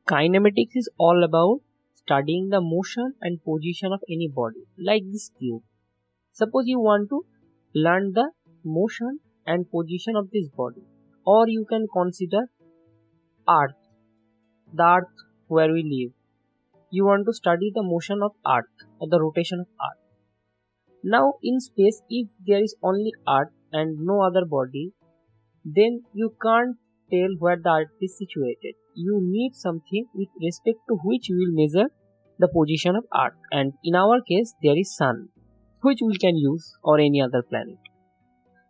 Kinematics is all about studying the motion and position of any body, like this cube. Suppose you want to learn the motion and position of this body, or you can consider Earth, the Earth where we live. You want to study the motion of Earth or the rotation of Earth. Now, in space, if there is only Earth and no other body, then you can't tell where the Earth is situated. You need something with respect to which you will measure the position of Earth, and in our case there is Sun, which we can use, or any other planet.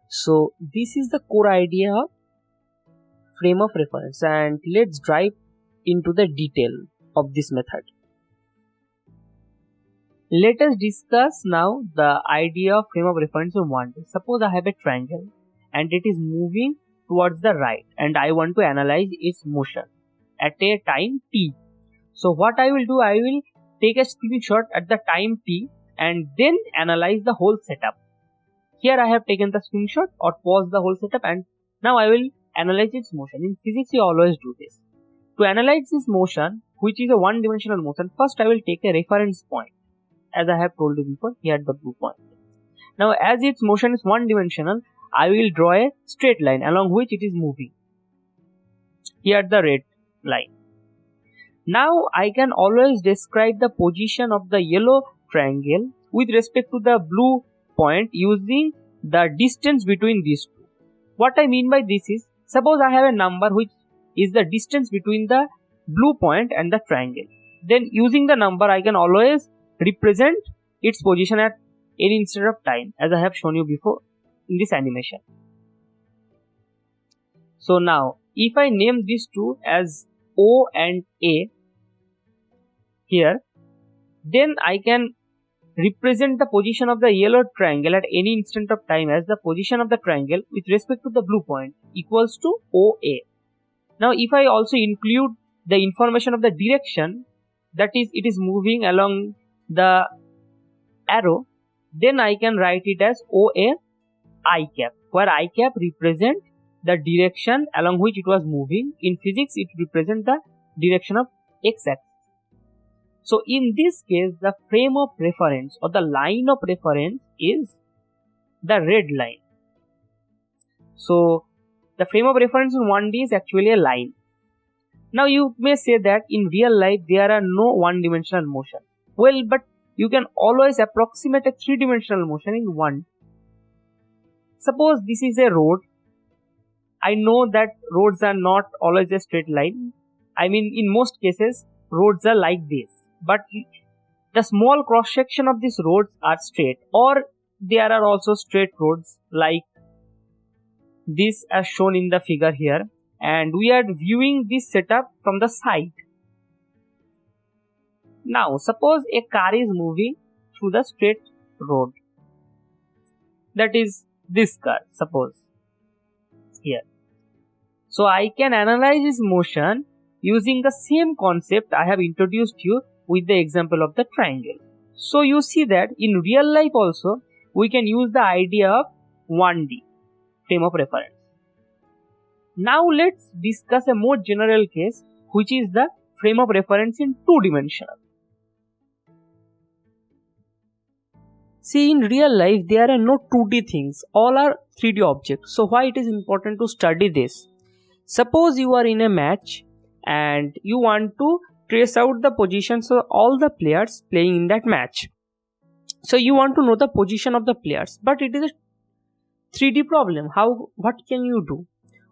So this is the core idea of frame of reference, and let's dive into the detail of this method. Let us discuss now the idea of frame of reference in 1D. Suppose I have a triangle and it is moving towards the right and I want to analyze its motion at a time t. So what I will do, I will take a screenshot at the time t and then analyze the whole setup. Here I have taken the screenshot or pause the whole setup, and now I will analyze its motion. In physics you always do this. To analyze this motion, which is a one-dimensional motion, first I will take a reference point. As I have told you before, here the blue point. Now as its motion is one-dimensional, I will draw a straight line along which it is moving. Here the red line. Now I can always describe the position of the yellow triangle with respect to the blue point using the distance between these two. What I mean by this is, suppose I have a number which is the distance between the blue point and the triangle. Then using the number I can always represent its position at any instant of time, as I have shown you before in this animation. So now if I name these two as O and A here, then I can represent the position of the yellow triangle at any instant of time as the position of the triangle with respect to the blue point equals to OA. Now if I also include the information of the direction, that is it is moving along the arrow, then I can write it as OA I cap, where I cap represent the direction along which it was moving. In physics it represents the direction of x-axis. So in this case the frame of reference or the line of reference is the red line. So the frame of reference in 1D is actually a line. Now you may say that in real life there are no one-dimensional motion. Well, but you can always approximate a three-dimensional motion in one. Suppose this is a road. I know that roads are not always a straight line. I mean, in most cases roads are like this, but the small cross section of these roads are straight, or there are also straight roads like this as shown in the figure here, and we are viewing this setup from the side. Now suppose a car is moving through the straight road, that is this car, suppose here. So I can analyze its motion using the same concept I have introduced you with the example of the triangle. So you see that in real life also we can use the idea of 1D frame of reference. Now let's discuss a more general case, which is the frame of reference in two-dimensional. See, in real life there are no 2D things, all are 3D objects. So why it is important to study this? Suppose you are in a match and you want to trace out the positions of all the players playing in that match. So you want to know the position of the players, but it is a 3D problem. What can you do?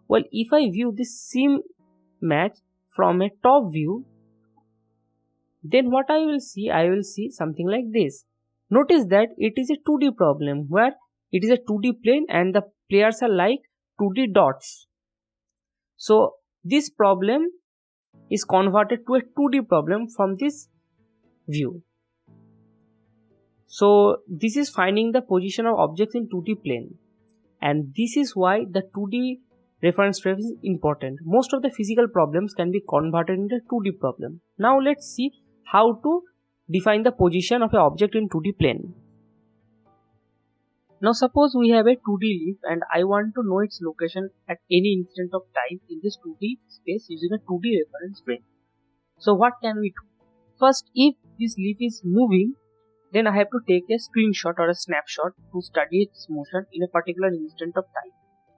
Well, if I view this same match from a top view, then what I will see something like this. Notice that it is a 2D problem where it is a 2D plane and the players are like 2D dots. So this problem is converted to a 2D problem from this view. So this is finding the position of objects in 2D plane, and this is why the 2D reference frame is important. Most of the physical problems can be converted into a 2D problem. Now let's see how to define the position of an object in 2D plane. Now suppose we have a 2D leaf and I want to know its location at any instant of time in this 2D space using a 2D reference frame. So what can we do? First, if this leaf is moving, then I have to take a screenshot or a snapshot to study its motion in a particular instant of time,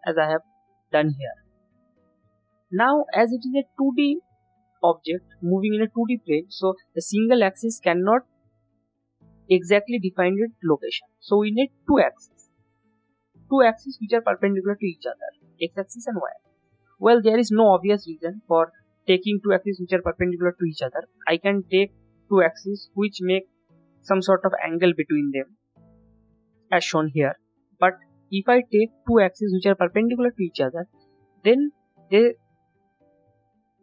as I have done here. Now, as it is a 2D object moving in a 2D plane, so the single axis cannot exactly define its location. So we need two axes which are perpendicular to each other, x-axis and y-axis. Well, there is no obvious reason for taking two axes which are perpendicular to each other. I can take two axes which make some sort of angle between them, as shown here. But if I take two axes which are perpendicular to each other, then they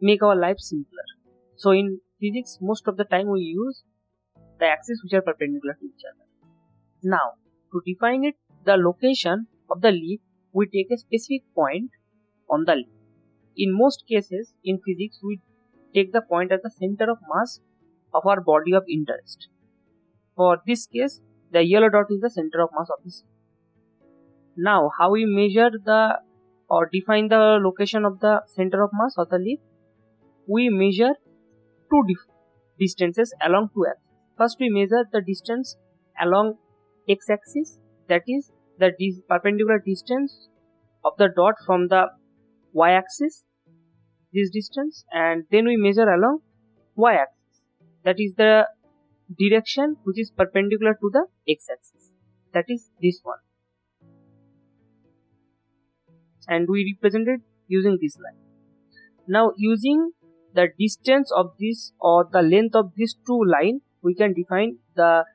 make our life simpler. So in physics, most of the time we use the axes which are perpendicular to each other. Now, to define it, the location of the leaf, we take a specific point on the leaf. In most cases in physics, we take the point as the center of mass of our body of interest. For this case, the yellow dot is the center of mass of this. Now, how we measure or define the location of the center of mass of the leaf? We measure two distances along two axes. First, we measure the distance along x-axis, that is the perpendicular distance of the dot from the y-axis, this distance, and then we measure along y-axis, that is the direction which is perpendicular to the x-axis, that is this one, and we represent it using this line. Now, using the distance of this or the length of these two lines, we can define the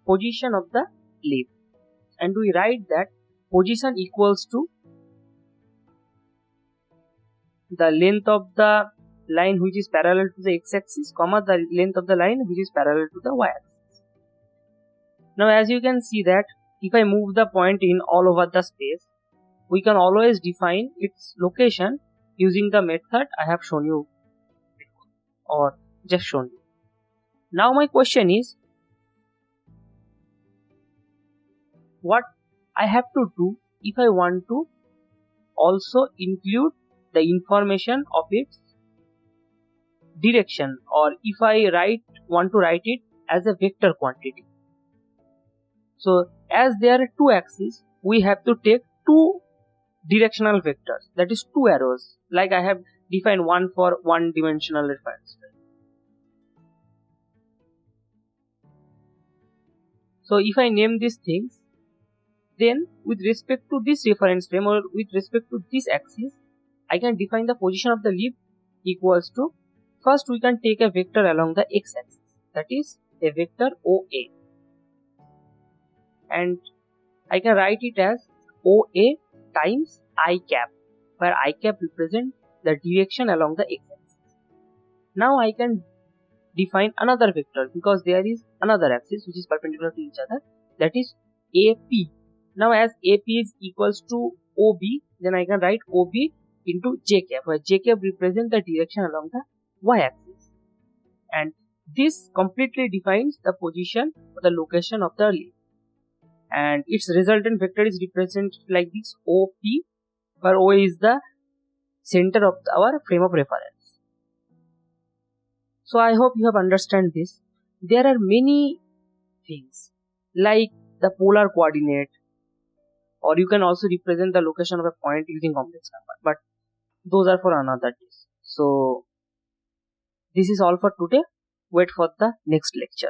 position of the leaf, and we write that position equals to the length of the line which is parallel to the x-axis, comma the length of the line which is parallel to the y-axis. Now, as you can see that if I move the point in all over the space, we can always define its location using the method I have shown you before, or just shown you. Now my question is, what I have to do if I want to also include the information of its direction, or if I want to write it as a vector quantity. So as there are two axes, we have to take two directional vectors, that is two arrows, like I have defined one for one dimensional reference. So if I name these things, then with respect to this reference frame or with respect to this axis, I can define the position of the leaf equals to, first we can take a vector along the x-axis, that is a vector OA, and I can write it as OA times I cap, where I cap represents the direction along the x-axis. Now I can define another vector because there is another axis which is perpendicular to each other, that is AP. Now as AP is equals to OB, then I can write OB into J cap, where J cap represents the direction along the y-axis, and this completely defines the position or the location of the leaf, and its resultant vector is represented like this, OP, where O is the center of our frame of reference. So I hope you have understand this. There are many things like the polar coordinate, or you can also represent the location of a point using complex number, but those are for another day. So this is all for today. Wait for the next lecture.